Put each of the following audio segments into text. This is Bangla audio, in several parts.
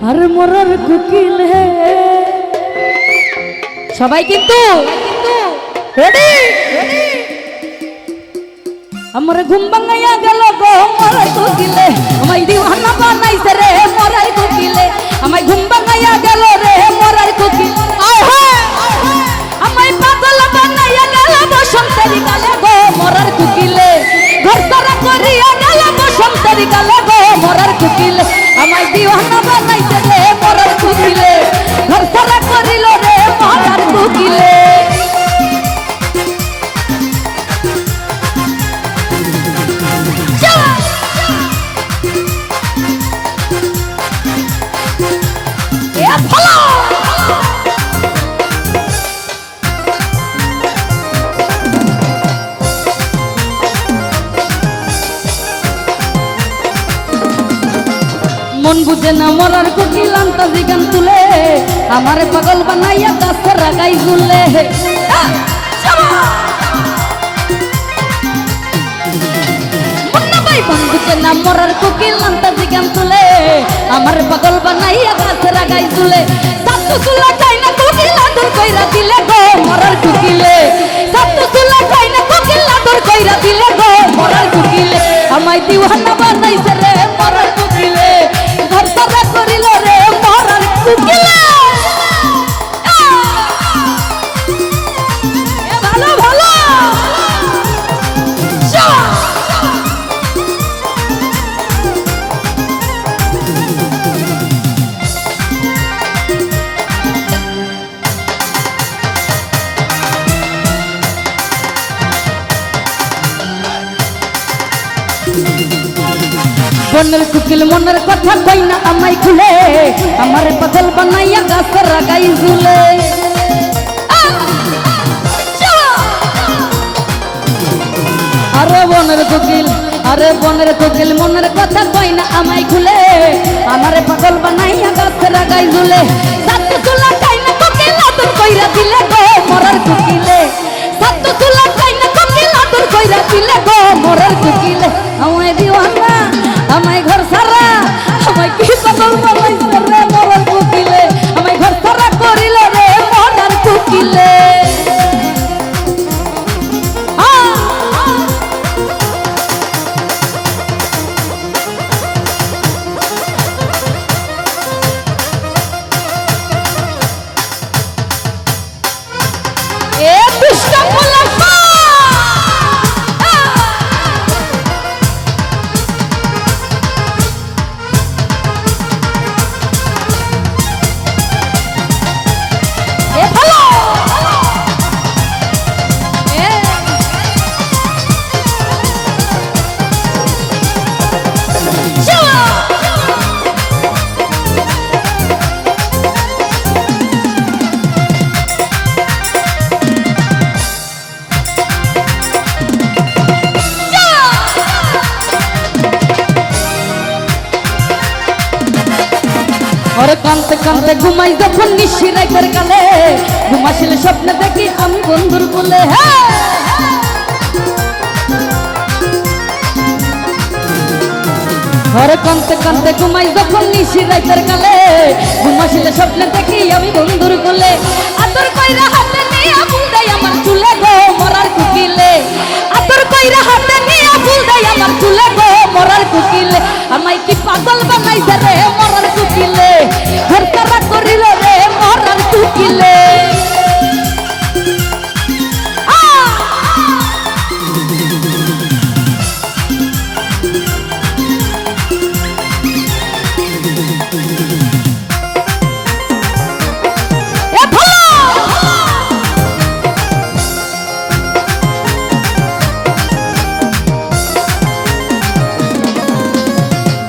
আর মরার কুকিলে সবাই কিন্তু রেডি আমার ঘুম ভাঙাইয়া গেল গো মরার কুকিলে আমায় দিওয়ানা বানাইছে রে মরার কুকিলে আমায় ঘুম ভাঙাইয়া গেল রে মরার কুকিল আমায় পাগল বানাইয়া গেল বসন্তের গালে গো মরার কুকিলে ঘর সারা করিয়া গেল বসন্তের গালে গো মরার কুকিলে আমায় দিওয়ানা বানাইছে রে মরার কুকিলে ঘর সারা করিল রে মরার কুকিলে মন বুঝে না মরার কুকিল আন্তাজি গান তুলে আমারে পাগল বানাইয়া গাছের রাগাই ঝুলে মন বুঝে না মরার কুকিল আন্তাজি গান তুলে আমারে পাগল বানাইয়া গাছের রাগাই ঝুলে সাতু চুলা খাই না কুকিল আদর কইরা দিলে গো মরার কুকিলে সাতু চুলা খাই না কুকিল আদর কইরা দিলে গো মরার কুকিলে আমায় দিওয়ানা বানাইছে রে মরার কুকিলে ঘর সারা করিল রে মরার কুকিলে ভালো ভালো বনের কুকিল মনের কথা কই না আমায় খুলে আমার পাগল বানাইয়া গাছের রাগাই ঝুলে আরে বনের কুকিল মনের কথা কই না আমায় খুলে আমার পাগল বানাইয়া গাছের রাগাই ঝুলে সাতু চুলা খাই না কুকিল আদর কইরা দিলে গো মরার কুকিলে সাতু চুলা খাই না কুকিল আদর কইরা দিলে গো মরার কুকিলে আমায় দিওয়ানা আমায় ঘর সারা আমায় কি পাগল বানাইছে রে মরার কুকিলে আমায় ঘর সারা করিল রে মরার কুকিলে এ দুষ্ট মুলাফা ওরে কানতে কানতে ঘুমাই যখন নিশি রাতের কালে ঘুমাসিলে স্বপ্নে দেখি আমি বন্ধুর বলে ওরে কানতে কানতে ঘুমাই যখন নিশি রাতের কালে ঘুমাসিলে স্বপ্নে দেখি আমি বন্ধুর বলে আদর কইরা হাতে নিয়ে ফুল দেয় আমার চুলে গো মরার কুকিলে আদর কইরা হাতে নিয়ে ফুল দেয় আমার চুলে গো মরার কুকিলে আমায় কি পাগল বানাইছে রে মরার কুকিলে ঘর সারা করিল রে মরার কুকিলে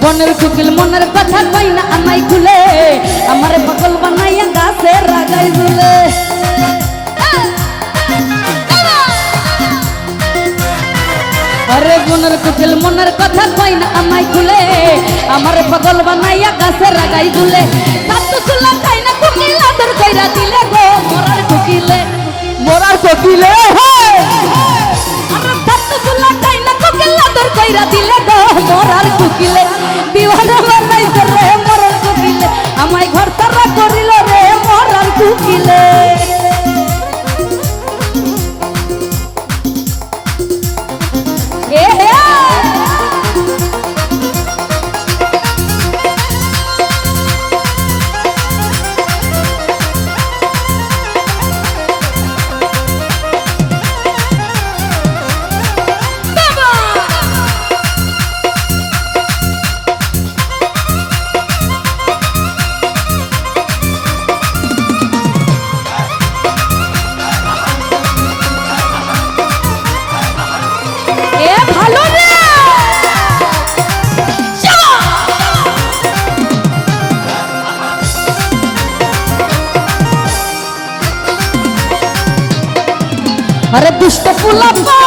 বনের কুকিল মনের কথা কই না আমায় খুলে আমার পাগল বানাইয়া গাছে রাগাই ঝুলে আরে বনের কুকিল মনের কথা কই না আমায় খুলে আমার পাগল বানাইয়া গাছে রাগাই ঝুলে সাতু চুলা খাই না কুকিল আদর কইরা দিলে গো মরার কুকিলে মরার কুকিলে আমার সাতু চুলা খাই না কুকিল আদর কইরা দিলে গো মরার কুকিলে দিওয়ানা বানাইছে রে মরার কুকিলে গোলাপ